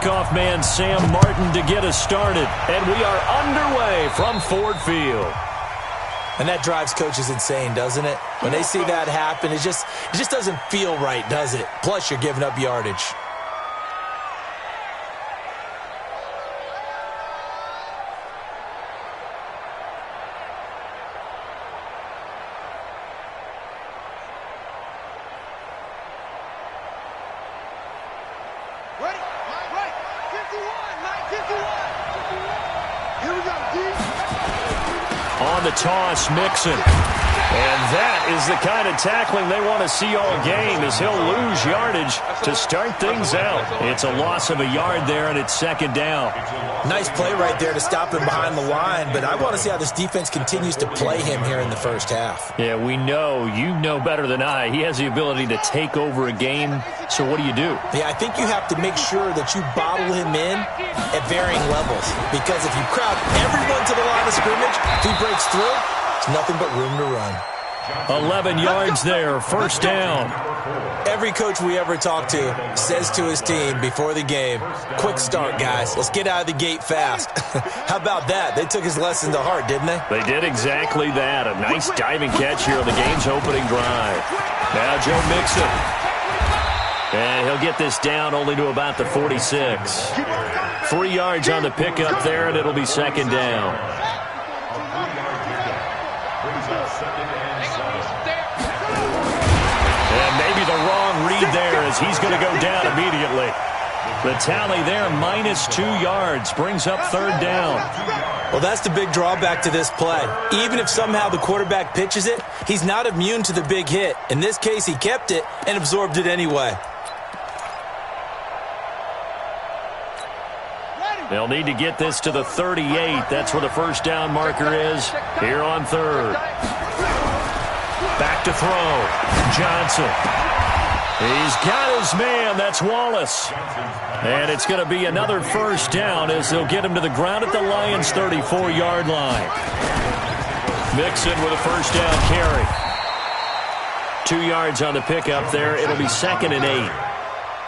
kickoff man Sam Martin to get us started. And we are underway from Ford Field. And that drives coaches insane, doesn't it? When they see that happen, it just doesn't feel right, does it? Plus, you're giving up yardage. On the toss, Mixon. And that is the kind of tackling they want to see all game, as he'll lose yardage to start things out. It's a loss of a yard there, and it's second down. Nice play right there to stop him behind the line, but I want to see how this defense continues to play him here in the first half. Yeah, we know. You know better than I. He has the ability to take over a game, so what do you do? Yeah, I think you have to make sure that you bottle him in at varying levels, because if you crowd everyone to the line of scrimmage, if he breaks through, it's nothing but room to run. 11 yards there, first down. Every coach we ever talk to says to his team before the game, quick start, guys. Let's get out of the gate fast. How about that? They took his lesson to heart, didn't they? They did exactly that. A nice diving catch here on the game's opening drive. Now Joe Mixon. And he'll get this down only to about the 46. 3 yards on the pickup there, and it'll be second down. And maybe the wrong read there, as he's going to go down immediately. The tally there, -2 yards, brings up third down. Well, that's the big drawback to this play. Even if somehow the quarterback pitches it, he's not immune to the big hit. In this case, he kept it and absorbed it anyway. They'll need to get this to the 38. That's where the first down marker is here on third. Back to throw. Johnson. He's got his man. That's Wallace. And it's going to be another first down as they'll get him to the ground at the Lions' 34-yard line. Mixon with a first down carry. 2 yards on the pickup there. It'll be second and 8.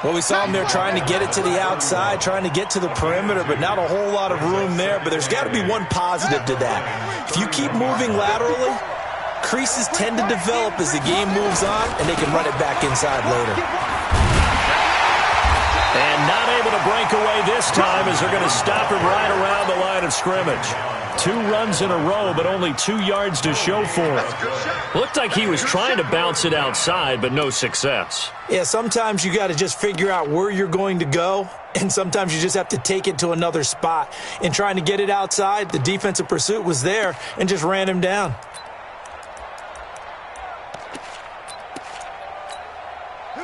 Well, we saw him there trying to get it to the outside, trying to get to the perimeter, but not a whole lot of room there. But there's got to be one positive to that. If you keep moving laterally, creases tend to develop as the game moves on, and they can run it back inside later. And not able to break away this time as they're going to stop him right around the line of scrimmage. 2 runs in a row, but only 2 yards to show for it. Looked like he was trying to bounce it outside, but no success. Yeah, sometimes you got to just figure out where you're going to go, and sometimes you just have to take it to another spot. In trying to get it outside, the defensive pursuit was there and just ran him down.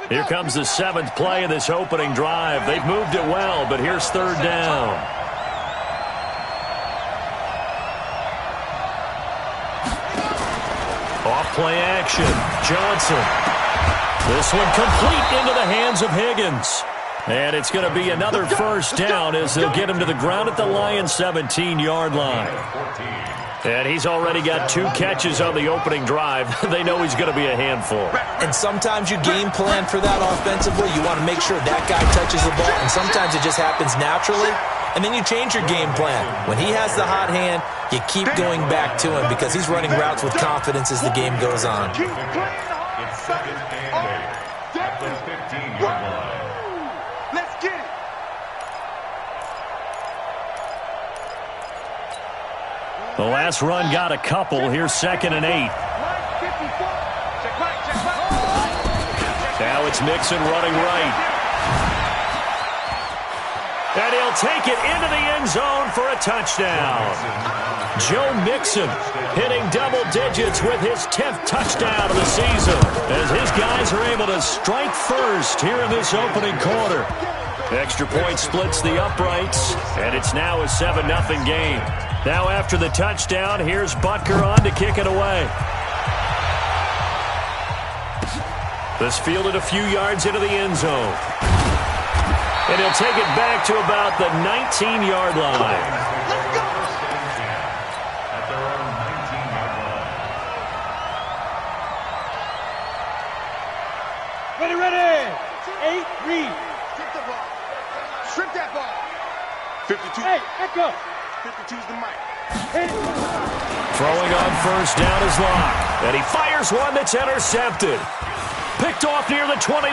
Here comes the 7th play of this opening drive. They've moved it well, but here's third down. Off-play action. Johnson. This one complete into the hands of Higgins. And it's going to be another first down as they'll get him to the ground at the Lions' 17-yard line. And he's already got 2 catches on the opening drive. They know he's going to be a handful. And sometimes you game plan for that offensively. You want to make sure that guy touches the ball, and sometimes it just happens naturally. And then you change your game plan. When he has the hot hand, you keep going back to him because he's running routes with confidence as the game goes on. It's second and 8 at the 15-yard line. Let's get it. The last run got a couple. Here's second and 8. Now it's Mixon running right. And he'll take it into the end zone for a touchdown. Joe Mixon hitting double digits with his 10th touchdown of the season as his guys are able to strike first here in this opening quarter. Extra point splits the uprights, and it's now a 7-0 game. Now after the touchdown, here's Butker on to kick it away. This fielded a few yards into the end zone. And he'll take it back to about the 19-yard line. Ready, ready. 8, read. Strip that ball. 52. Hey, echo. 52's the mic. Throwing on first down is Locke. And he fires one that's intercepted. Picked off near the 29.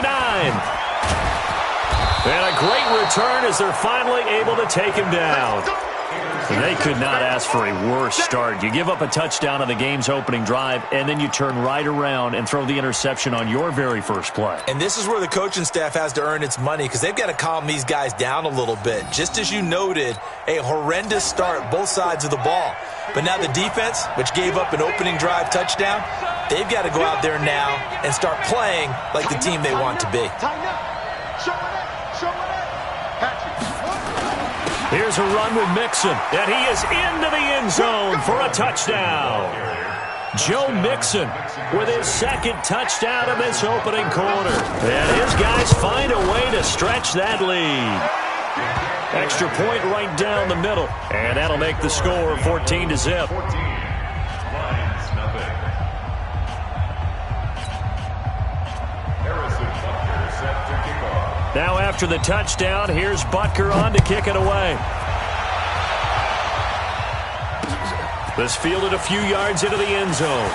And a great return as they're finally able to take him down. They could not ask for a worse start. You give up a touchdown on the game's opening drive, and then you turn right around and throw the interception on your very first play. And this is where the coaching staff has to earn its money because they've got to calm these guys down a little bit. Just as you noted, a horrendous start both sides of the ball. But now the defense, which gave up an opening drive touchdown, they've got to go out there now and start playing like the team they want to be. Here's a run with Mixon, and he is into the end zone for a touchdown. Joe Mixon with his second touchdown of this opening quarter. And his guys find a way to stretch that lead. Extra point right down the middle, and that'll make the score 14-0. Now after the touchdown, here's Butker on to kick it away. This fielded a few yards into the end zone.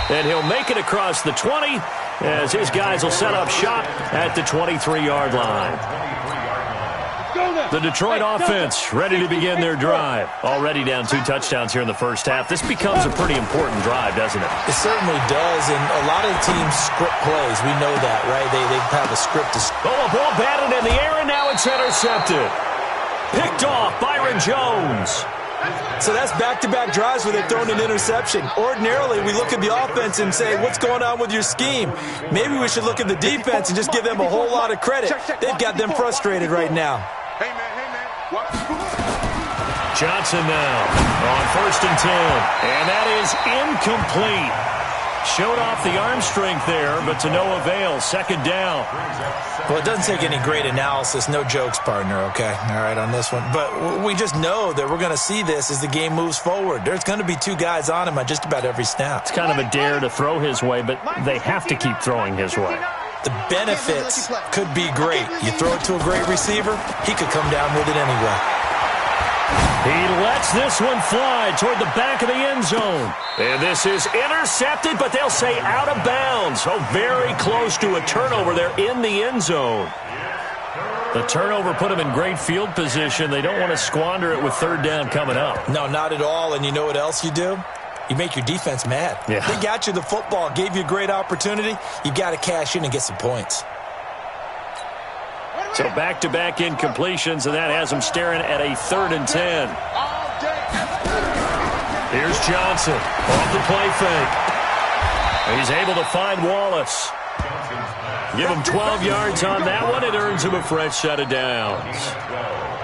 And he'll make it across the 20 as his guys will set up shop at the 23-yard line. The Detroit offense ready to begin their drive. Already down 2 touchdowns here in the first half. This becomes a pretty important drive, doesn't it? It certainly does, and a lot of teams script plays. We know that, right? They have a script to... Oh, a ball batted in the air, and now it's intercepted. Picked off, Byron Jones. So that's back-to-back drives where they've thrown an interception. Ordinarily, we look at the offense and say, what's going on with your scheme? Maybe we should look at the defense and just give them a whole lot of credit. They've got them frustrated right now. Hey, man. Johnson now on 1st and 10. And that is incomplete. Showed off the arm strength there, but to no avail. 2nd down. Well, it doesn't take any great analysis. No jokes, partner, okay? All right, on this one. But we just know that we're going to see this as the game moves forward. There's going to be 2 guys on him on just about every snap. It's kind of a dare to throw his way, but they have to keep throwing his way. The benefits could be great. You throw it to a great receiver, he could come down with it anyway. He lets this one fly toward the back of the end zone. And this is intercepted, but they'll say out of bounds. So very close to a turnover there in the end zone. The turnover put them in great field position. They don't want to squander it with 3rd down coming up. No, not at all. And you know what else you do? You make your defense mad. Yeah. They got you the football, gave you a great opportunity. You got to cash in and get some points. So back-to-back incompletions, and that has them staring at a 3rd and 10. Here's Johnson off the play fake. And he's able to find Wallace. Give him 12 yards on that one. It earns him a fresh set of downs.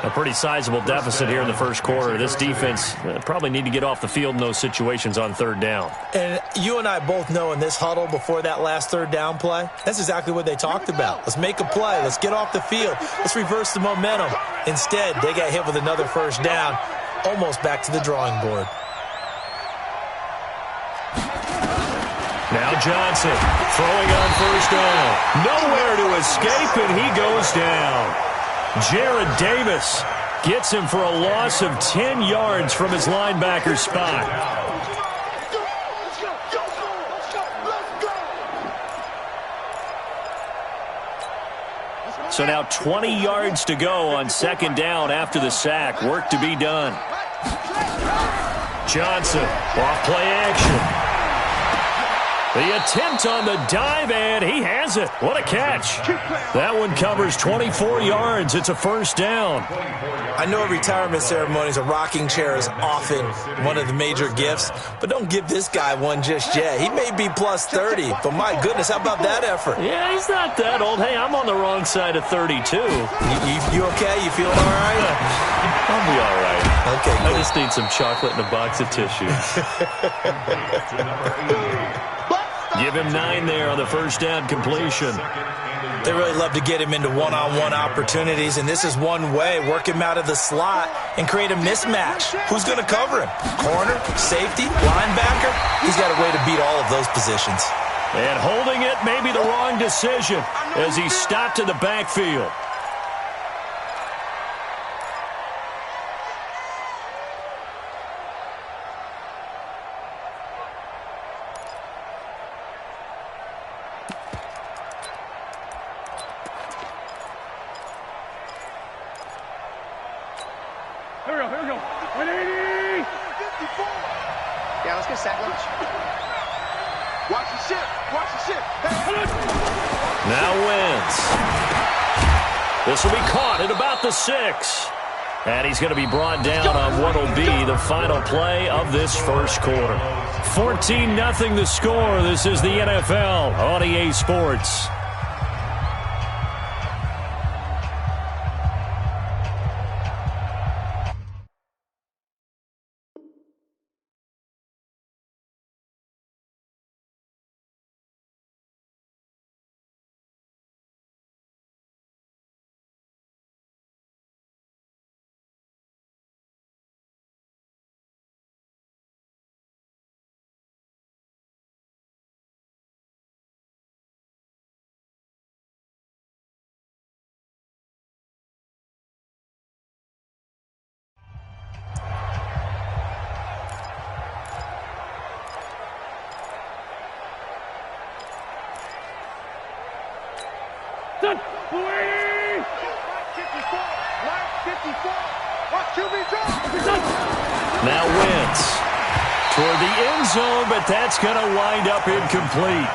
A pretty sizable deficit here in the first quarter. This defense probably need to get off the field in those situations on 3rd down. And you and I both know in this huddle before that last 3rd down play, that's exactly what they talked about. Let's make a play. Let's get off the field. Let's reverse the momentum. Instead, they got hit with another 1st down, almost back to the drawing board. Now Johnson throwing on 1st down. Nowhere to escape, and he goes down. Jared Davis gets him for a loss of 10 yards from his linebacker spot. So now 20 yards to go on 2nd down after the sack. Work to be done. Johnson off play action. The attempt on the dive, and he has it. What a catch. That one covers 24 yards. It's a 1st down. I know retirement ceremonies, a rocking chair is often one of the major gifts, but don't give this guy one just yet. He may be plus 30, but my goodness, how about that effort? Yeah, he's not that old. Hey, I'm on the wrong side of 32. You okay? You feeling all right? I'll be all right. Okay, good. I just need some chocolate and a box of tissues. Give him 9 there on the 1st down completion. They really love to get him into one-on-one opportunities, and this is one way. Work him out of the slot and create a mismatch. Who's going to cover him? Corner, safety, linebacker? He's got a way to beat all of those positions. And holding it may be the wrong decision as he stopped in the backfield. Here we go. 180! 54. Yeah, let's get sack lunch. Watch the ship. Watch the ship. Now wins. This will be caught at about the 6. And he's going to be brought down on what will be the final play of this first quarter. 14-0 the score. This is the NFL on EA Sports. Done! 54. Watch QB drop. Now Wentz toward the end zone, but that's going to wind up incomplete.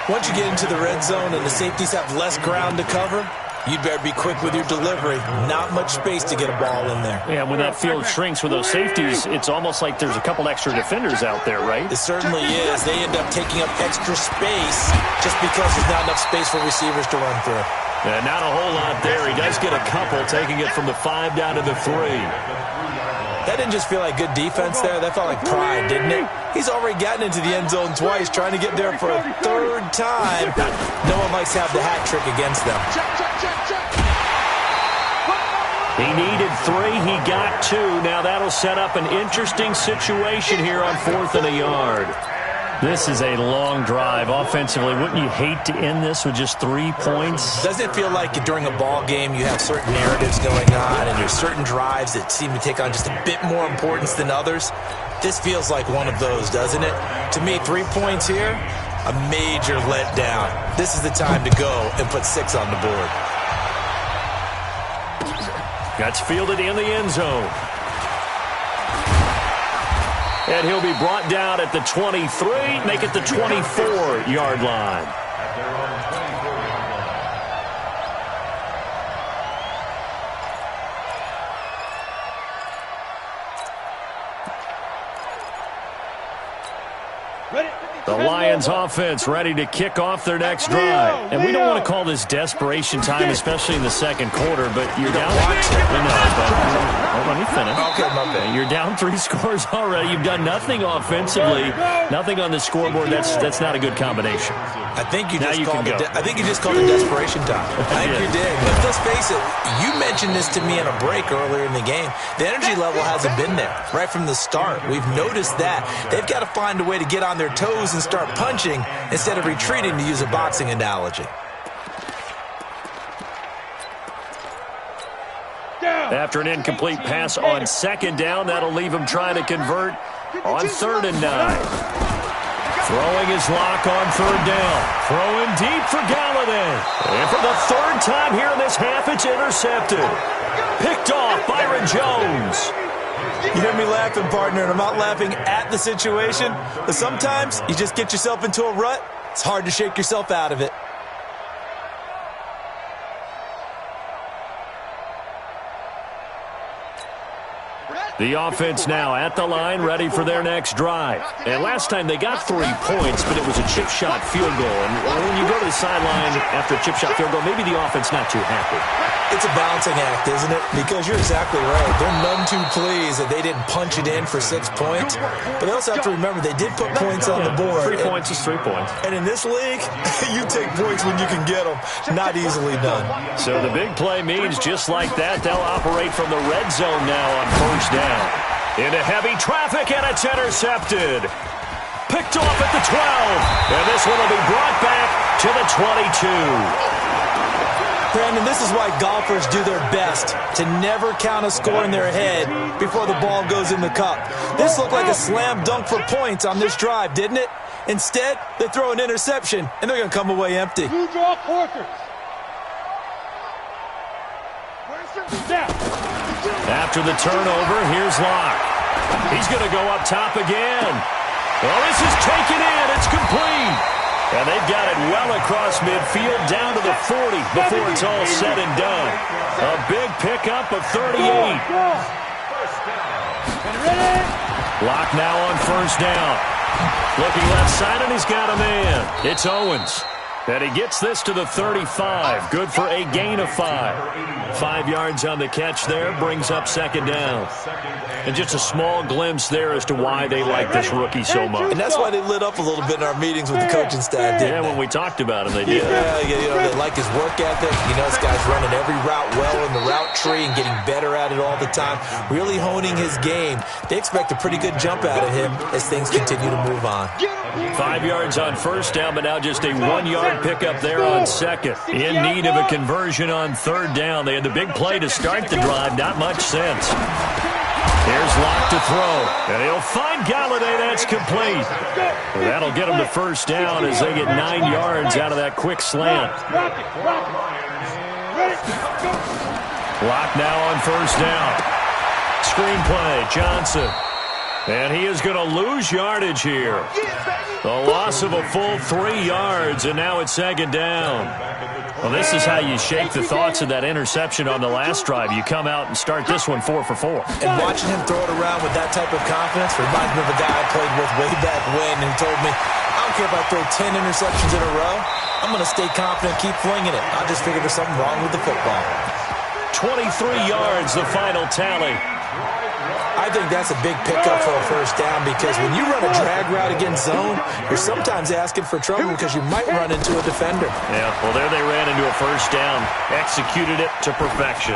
Once you get into the red zone and the safeties have less ground to cover, you'd better be quick with your delivery. Not much space to get a ball in there. Yeah, when that field shrinks with those safeties, it's almost like there's a couple extra defenders out there, right? It certainly is. They end up taking up extra space just because there's not enough space for receivers to run through. Yeah, not a whole lot there. He does get a couple, taking it from the 5 down to the 3. That didn't just feel like good defense there. That felt like pride, didn't it? He's already gotten into the end zone twice, trying to get there for a third time. No one likes to have the hat trick against them. He needed 3. He got 2. Now that'll set up an interesting situation here on 4th and a yard. This is a long drive offensively. Wouldn't you hate to end this with just 3 points? Doesn't it feel like during a ball game you have certain narratives going on and there's certain drives that seem to take on just a bit more importance than others? This feels like one of those, doesn't it? To me, 3 points here, a major letdown. This is the time to go and put 6 on the board. Gets fielded in the end zone. And he'll be brought down at the 23, make it the 24-yard line. The Lions offense ready to kick off their next drive. And we don't want to call this desperation time, especially in the second quarter, but you're down. Let me finish. Okay, my bad. You're down 3 scores already. You've done nothing offensively, nothing on the scoreboard. That's not a good combination. I think you just called it desperation time. I think you did. But let's face it, you mentioned this to me in a break earlier in the game. The energy level hasn't been there right from the start. We've noticed that. They've got to find a way to get on their toes and start punching instead of retreating, to use a boxing analogy. After an incomplete pass on 2nd down, that'll leave him trying to convert on 3rd and 9. Throwing his lock on 3rd down. Throwing deep for Galladay. And for the 3rd time here in this half, it's intercepted. Picked off Byron Jones. You hear me laughing, partner, and I'm not laughing at the situation, but sometimes you just get yourself into a rut. It's hard to shake yourself out of it. The offense now at the line, ready for their next drive. And last time they got 3 points, but it was a chip shot field goal. And when you go to the sideline after a chip shot field goal, maybe the offense not too happy. It's a balancing act, isn't it? Because you're exactly right. They're none too pleased that they didn't punch it in for 6 points. But they also have to remember they did put points on the board. 3 points is 3 points. And in this league, you take points when you can get them. Not easily done. So the big play means just like that, they'll operate from the red zone now on 1st down. Into heavy traffic, and it's intercepted. picked off at the 12. And this one will be brought back to the 22. Brandon, this is why golfers do their best to never count a score in their head before the ball goes in the cup. This looked like a slam dunk for points on this drive, didn't it? Instead, they throw an interception, and they're going to come away empty. You draw quarters. After the turnover, here's Locke. He's going to go up top again. Well, this is taken in. It's complete. And they've got it well across midfield down to the 40 before it's all said and done. A big pickup of 38. Locke now on first down. Looking left side, and he's got a man. It's Owens. And he gets this to the 35. Good for a gain of 5. 5 yards on the catch there. Brings up second down. And just a small glimpse there as to why they like this rookie so much. And that's why they lit up a little bit in our meetings with the coaching staff, didn't they? When we talked about him, they did. Yeah, they like his work ethic. This guy's running every route well in the route tree and getting better at it all the time. Really honing his game. They expect a pretty good jump out of him as things continue to move on. 5 yards on first down, but now just a 1-yard pickup there on second. In need of a conversion on third down. They had the big play to start the drive. Not much sense. Here's Locke to throw. And he'll find Galladay. That's complete. That'll get him to first down as they get 9 yards out of that quick slant. Locke now on first down. Screenplay, Johnson. And he is going to lose yardage here. A loss of a full 3 yards, and now it's second down. Well, this is how you shake the thoughts of that interception on the last drive. You come out and start this one 4 for 4. And watching him throw it around with that type of confidence reminds me of a guy I played with way back when, and he told me, I don't care if I throw 10 interceptions in a row. I'm going to stay confident, keep flinging it. I just figured there's something wrong with the football. 23 yards, the final tally. I think that's a big pickup for a first down because when you run a drag route against zone, you're sometimes asking for trouble because you might run into a defender. Yeah, well, there they ran into a first down. Executed it to perfection.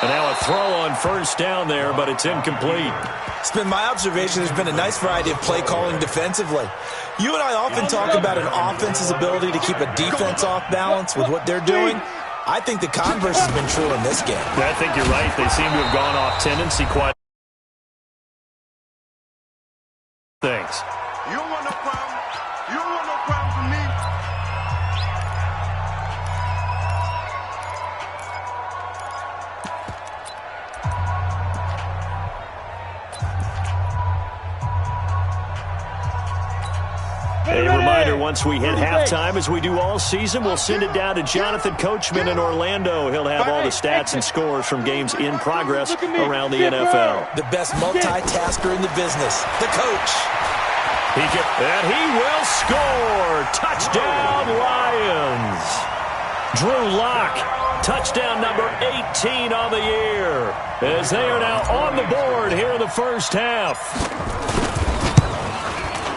And now a throw on first down there, but it's incomplete. It's been my observation there's been a nice variety of play calling defensively. You and I often talk about an offense's ability to keep a defense off balance with what they're doing. I think the converse has been true in this game. I think you're right. They seem to have gone off tendency quite things. You don't want no problem. You don't want no problem from me. A reminder, once we hit halftime, as we do all season, we'll send it down to Jonathan Coachman in Orlando. He'll have all the stats and scores from games in progress around the NFL. The best multitasker in the business, the coach. And he will score. Touchdown, Lions. Drew Locke, touchdown number 18 on the year, as they are now on the board here in the first half.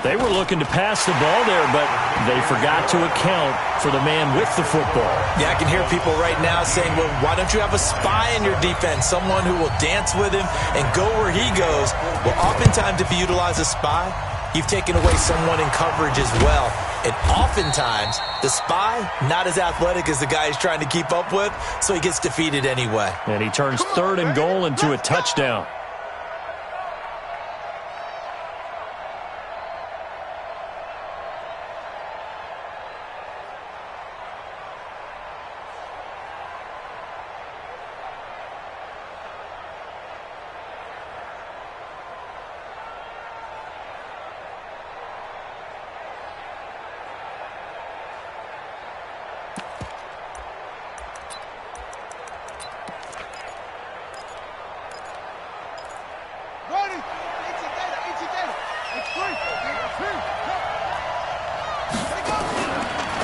They were looking to pass the ball there, but they forgot to account for the man with the football. Yeah, I can hear people right now saying, well, why don't you have a spy in your defense, someone who will dance with him and go where he goes? Well, oftentimes if you utilize a spy, you've taken away someone in coverage as well. And oftentimes, the spy, not as athletic as the guy he's trying to keep up with, so he gets defeated anyway. And he turns 3rd and goal into a touchdown.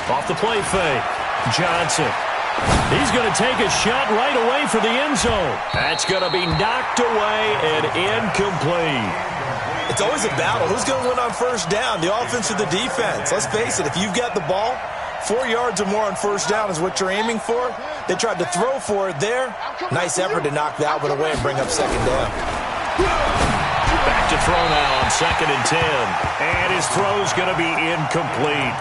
Off the play fake, Johnson. He's going to take a shot right away for the end zone. That's going to be knocked away and incomplete. It's always a battle. Who's going to win on first down, the offense or the defense? Let's face it, if you've got the ball, 4 yards or more on first down is what you're aiming for. They tried to throw for it there. Nice effort to knock that one away and bring up second down. Back to throw now on 2nd and 10. And his throw's going to be incomplete.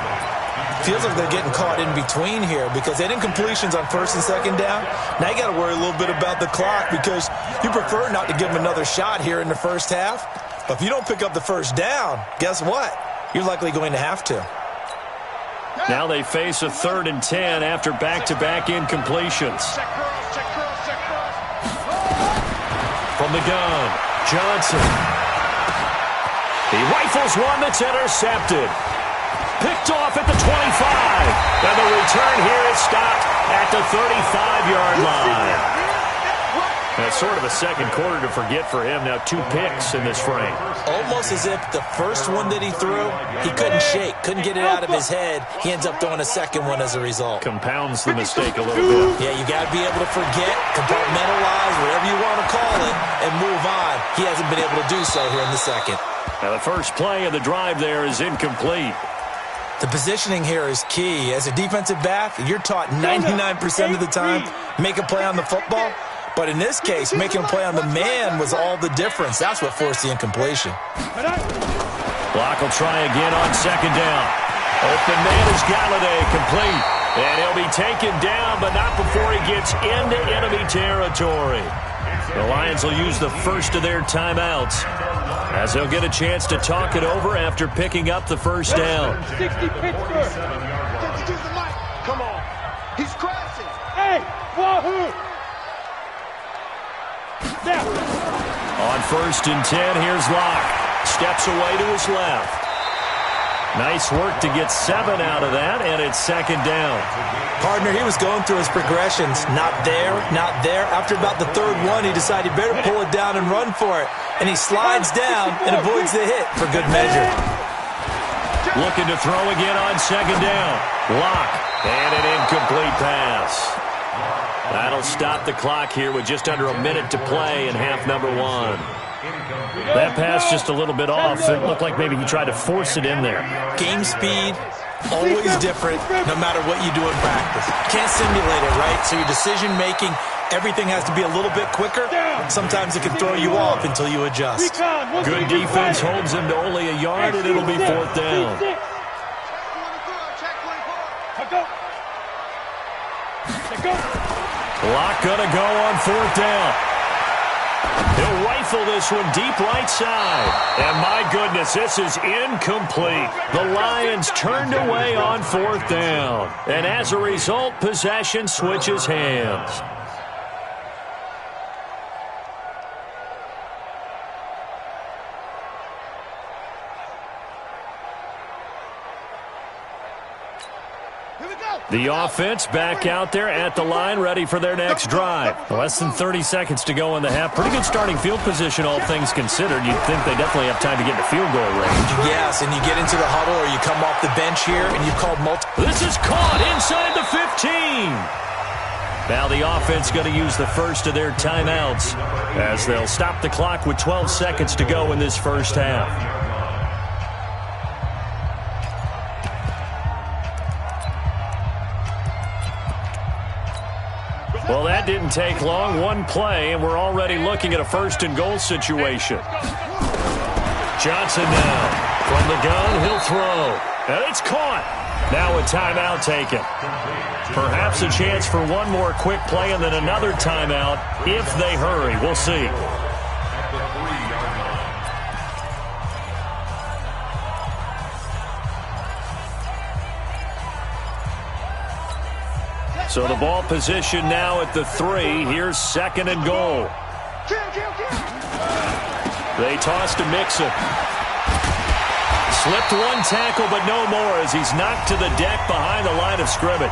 Feels like they're getting caught in between here because they didn't completions on 1st and 2nd down. Now you got to worry a little bit about the clock because you prefer not to give them another shot here in the first half. But if you don't pick up the first down, guess what? You're likely going to have to. Now they face a 3rd and 10 after back-to-back incompletions. From the gun, Johnson. He rifles one that's intercepted. Picked off at the 25. And the return here is stopped at the 35-yard line. That's sort of a second quarter to forget for him. Now 2 picks in this frame. Almost as if the first one that he threw, he couldn't shake, couldn't get it out of his head. He ends up throwing a second one as a result. Compounds the mistake a little bit. Yeah, you got to be able to forget, compartmentalize, whatever you want to call it, and move on. He hasn't been able to do so here in the second. Now the first play of the drive there is incomplete. The positioning here is key. As a defensive back, you're taught 99% of the time, make a play on the football. But in this case, making a play on the man was all the difference. That's what forced the incompletion. Block will try again on 2nd down. Open man is Galladay, complete. And he'll be taken down, but not before he gets into enemy territory. The Lions will use the first of their timeouts as they'll get a chance to talk it over after picking up the first down. 60 Pittsburgh. Come on. He's crashing. Hey, wahoo! Now. On 1st and 10, here's Locke. Steps away to his left. Nice work to get 7 out of that, and it's 2nd down. Partner, he was going through his progressions. Not there, not there. After about the 3rd one, he decided he better pull it down and run for it. And he slides down and avoids the hit for good measure. Looking to throw again on 2nd down. Locke, and an incomplete pass. That'll stop the clock here with just under a minute to play in half number 1. That pass just a little bit off. It looked like maybe he tried to force it in there. Game speed, always different no matter what you do in practice. Can't simulate it, right? So your decision-making, everything has to be a little bit quicker. Sometimes it can throw you off until you adjust. Good defense holds him to only a yard, and it'll be 4th down. Locke gonna go on 4th down. He'll rifle this one deep right side. And my goodness, this is incomplete. The Lions turned away on 4th down. And as a result, possession switches hands. The offense back out there at the line, ready for their next drive. Less than 30 seconds to go in the half. Pretty good starting field position, all things considered. You'd think they definitely have time to get to field goal range. Yes, and you get into the huddle or you come off the bench here and you've called multiple. This is caught inside the 15. Now the offense going to use the first of their timeouts as they'll stop the clock with 12 seconds to go in this first half. Well, that didn't take long. One play, and we're already looking at a 1st and goal situation. Johnson now. From the gun, he'll throw. And it's caught. Now a timeout taken. Perhaps a chance for one more quick play and then another timeout if they hurry. We'll see. So the ball position now at the 3. Here's 2nd and goal. They toss to Mixon. Slipped one tackle, but no more as he's knocked to the deck behind the line of scrimmage.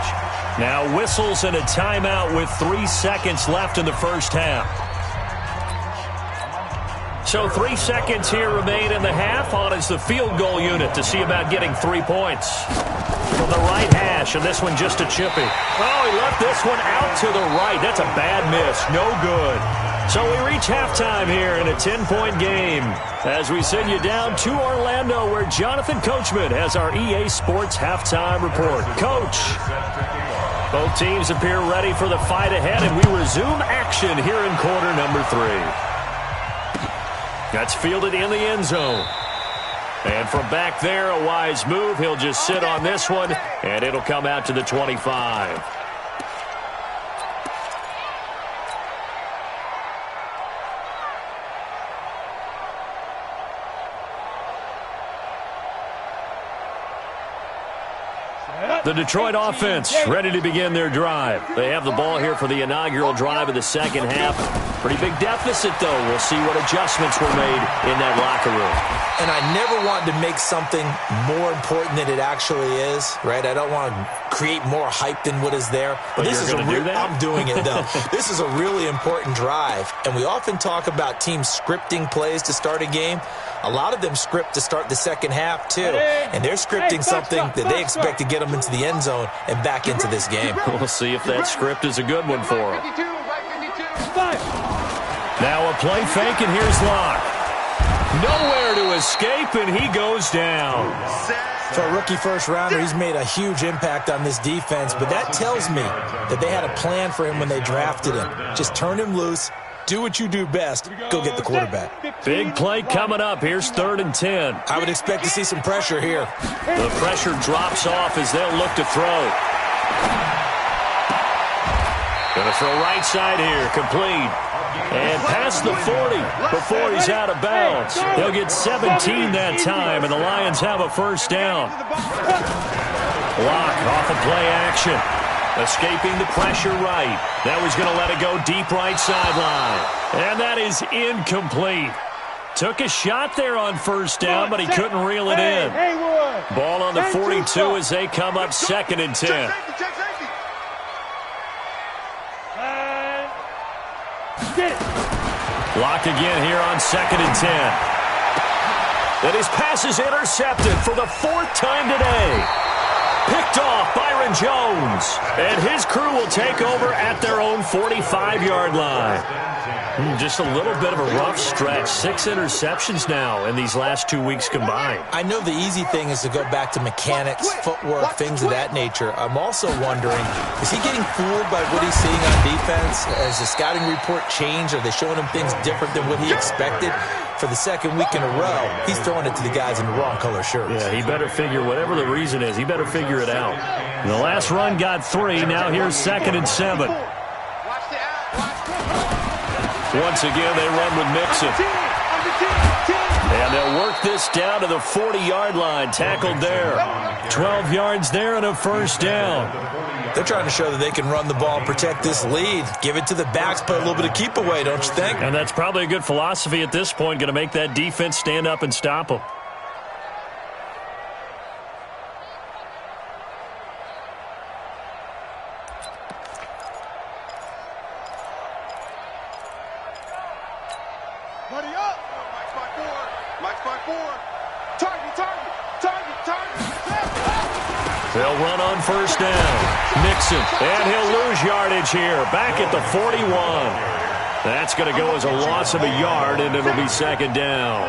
Now whistles and a timeout with 3 seconds left in the first half. So 3 seconds here remain in the half. On is the field goal unit to see about getting 3 points. From the right hash, and this one just a chippy. Oh, he left this one out to the right. That's a bad miss. No good. So we reach halftime here in a 10-point game as we send you down to Orlando where Jonathan Coachman has our EA Sports halftime report. Coach, both teams appear ready for the fight ahead, and we resume action here in quarter number 3. That's fielded in the end zone. And from back there, a wise move. He'll just sit on this one, and it'll come out to the 25. The Detroit offense ready to begin their drive. They have the ball here for the inaugural drive of the second half. Pretty big deficit, though. We'll see what adjustments were made in that locker room. And I never want to make something more important than it actually is, right? I don't want to create more hype than what is there. But this is a real. I'm doing it, though. This is a really important drive. And we often talk about teams scripting plays to start a game. A lot of them script to start the second half, too. And they're scripting something that they expect to get them into the end zone and back into this game. We'll see if that script is a good one for them. Now a play fake, and here's Locke. Nowhere to escape, and he goes down. For a rookie first-rounder, he's made a huge impact on this defense, but that tells me that they had a plan for him when they drafted him. Just turn him loose. Do what you do best. Go get the quarterback. Big play coming up. Here's 3rd and 10. I would expect to see some pressure here. The pressure drops off as they'll look to throw. Going to throw right side here. Complete. And past the 40 before he's out of bounds. They'll get 17 that time, and the Lions have a first down. Block off of play action. Escaping the pressure right. Now he's going to let it go deep right sideline. And that is incomplete. Took a shot there on first down, but he couldn't reel it in. Ball on the 42 as they come up 2nd and 10. Locked again here on 2nd and 10. And his pass is intercepted for the 4th time today. Picked off Byron Jones. And his crew will take over at their own 45-yard line. Just a little bit of a rough stretch. 6 interceptions now in these last 2 weeks combined. I know the easy thing is to go back to mechanics, footwork, things of that nature. I'm also wondering, is he getting fooled by what he's seeing on defense? Has the scouting report changed? Are they showing him things different than what he expected? For the 2nd week in a row, he's throwing it to the guys in the wrong color shirts. Yeah, he better figure, whatever the reason is, he better figure it out. The last run got 3. Now here's 2nd and 7. Once again, they run with Mixon. And they'll work this down to the 40-yard line. Tackled there. 12 yards there and a first down. They're trying to show that they can run the ball and protect this lead. Give it to the backs, play a little bit of keep away, don't you think? And that's probably a good philosophy at this point. Going to make that defense stand up and stop them. Buddy up. Mike's by 4. Mike's by 4. Target. They'll run on first down. Mixon, and he'll lose yardage here. Back at the 41. That's going to go as a loss of a yard, and it'll be 2nd down.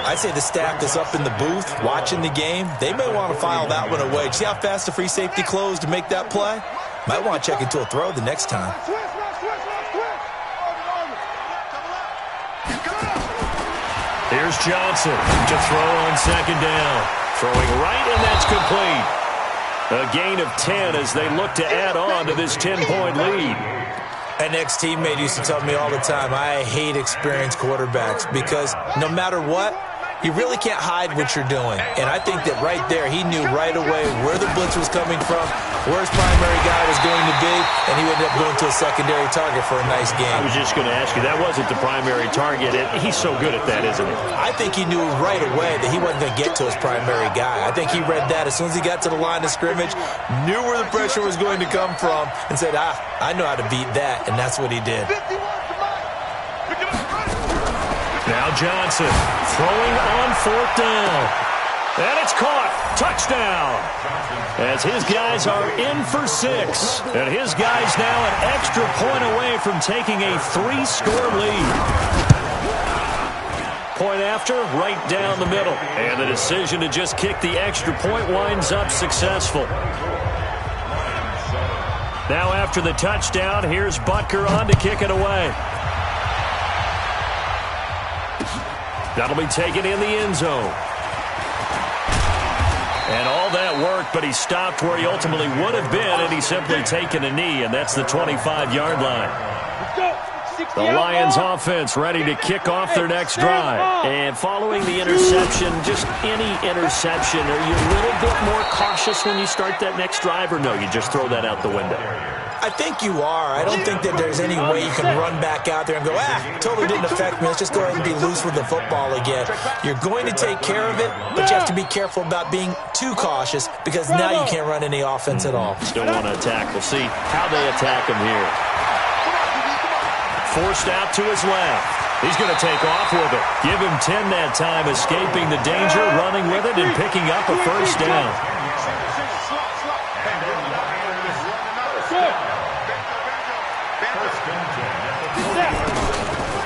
I'd say the staff that's up in the booth watching the game, they may want to file that one away. See how fast the free safety closed to make that play? Might want to check into a throw the next time. Here's Johnson to throw on 2nd down. Throwing right, and that's complete. A gain of 10 as they look to add on to this 10-point lead. An ex-teammate used to tell me all the time, I hate experienced quarterbacks because no matter what, you really can't hide what you're doing. And I think that right there, he knew right away where the blitz was coming from, where his primary guy was going to be, and he ended up going to a secondary target for a nice game. I was just going to ask you, that wasn't the primary target. He's so good at that, isn't he? I think he knew right away that he wasn't going to get to his primary guy. I think he read that as soon as he got to the line of scrimmage, knew where the pressure was going to come from, and said, I know how to beat that, and that's what he did. Now Johnson throwing on 4th down. And it's caught. Touchdown. As his guys are in for 6. And his guys now an extra point away from taking a 3-score lead. Point after, right down the middle. And the decision to just kick the extra point winds up successful. Now after the touchdown, here's Butker on to kick it away. That'll be taken in the end zone. And all that work, but he stopped where he ultimately would have been, and he's simply taken a knee, and that's the 25-yard line. The Lions offense ready to kick off their next drive. And following the interception, just any interception, are you a little bit more cautious when you start that next drive, or no, you just throw that out the window? I think you are. I don't think that there's any way you can run back out there and go, totally didn't affect me. Let's just go ahead and be loose with the football again. You're going to take care of it, but you have to be careful about being too cautious because now you can't run any offense at all. Still want to attack. We'll see how they attack him here. Forced out to his left. He's going to take off with it. Give him 10 that time, escaping the danger, running with it, and picking up a first down.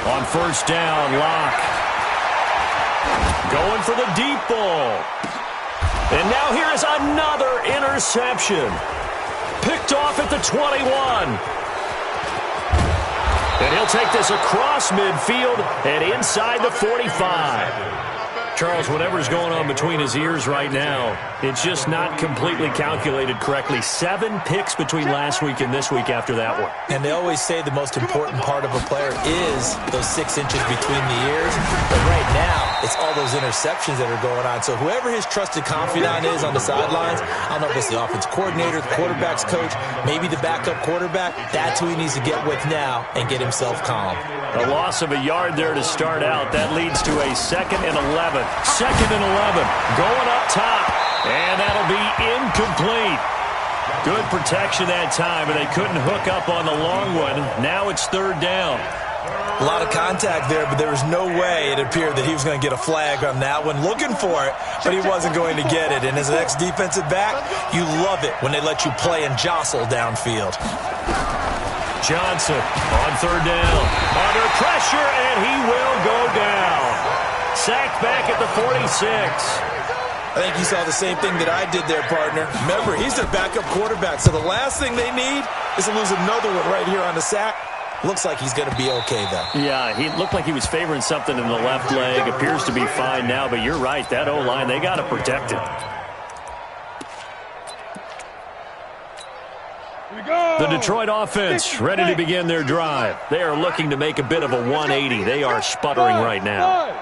On first down, Locke. Going for the deep ball. And now here is another interception. Picked off at the 21. And he'll take this across midfield and inside the 45. Charles, whatever's going on between his ears right now, it's just not completely calculated correctly. 7 picks between last week and this week after that one. And they always say the most important part of a player is those 6 inches between the ears. But right now, it's all those interceptions that are going on. So whoever his trusted confidant is on the sidelines, I don't know if it's the offense coordinator, the quarterback's coach, maybe the backup quarterback, that's who he needs to get with now and get himself calm. A loss of a yard there to start out. That leads to a 2nd and 11. 2nd and 11. Going up top. And that'll be incomplete. Good protection that time, and they couldn't hook up on the long one. Now it's 3rd down. A lot of contact there, but there was no way it appeared that he was going to get a flag on that one. Looking for it, but he wasn't going to get it. And as an ex-defensive back, you love it when they let you play and jostle downfield. Johnson on 3rd down. Under pressure, and he will go down. Sacked back at the 46. I think you saw the same thing that I did there, partner. Remember, he's their backup quarterback, so the last thing they need is to lose another one right here on the sack. Looks like he's going to be okay, though. Yeah, he looked like he was favoring something in the left leg. Appears to be fine now, but you're right. That O-line, they got to protect it. The Detroit offense ready to begin their drive. They are looking to make a bit of a 180. They are sputtering right now.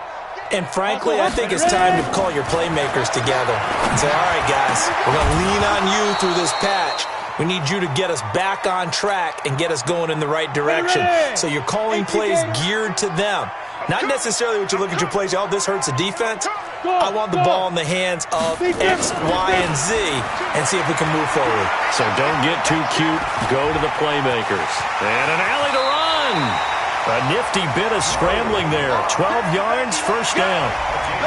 And frankly, I think it's time to call your playmakers together and say, all right, guys, we're going to lean on you through this patch. We need you to get us back on track and get us going in the right direction. So you're calling plays geared to them. Not necessarily what you look at your plays, this hurts the defense. I want the ball in the hands of X, Y, and Z and see if we can move forward. So don't get too cute. Go to the playmakers. And an alley to run. A nifty bit of scrambling there. 12 yards, first down.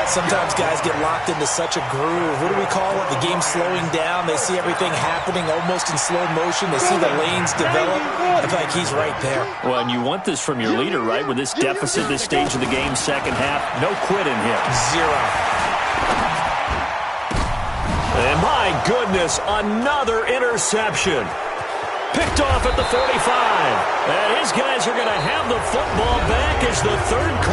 Sometimes guys get locked into such a groove. What do we call it? The game's slowing down. They see everything happening almost in slow motion. They see the lanes develop. I feel like he's right there. Well, and you want this from your leader, right? With this deficit, this stage of the game, second half, no quit in him. 0. And my goodness, another interception. Picked off at the 45. And his guys are going to have the football back as the third quarter.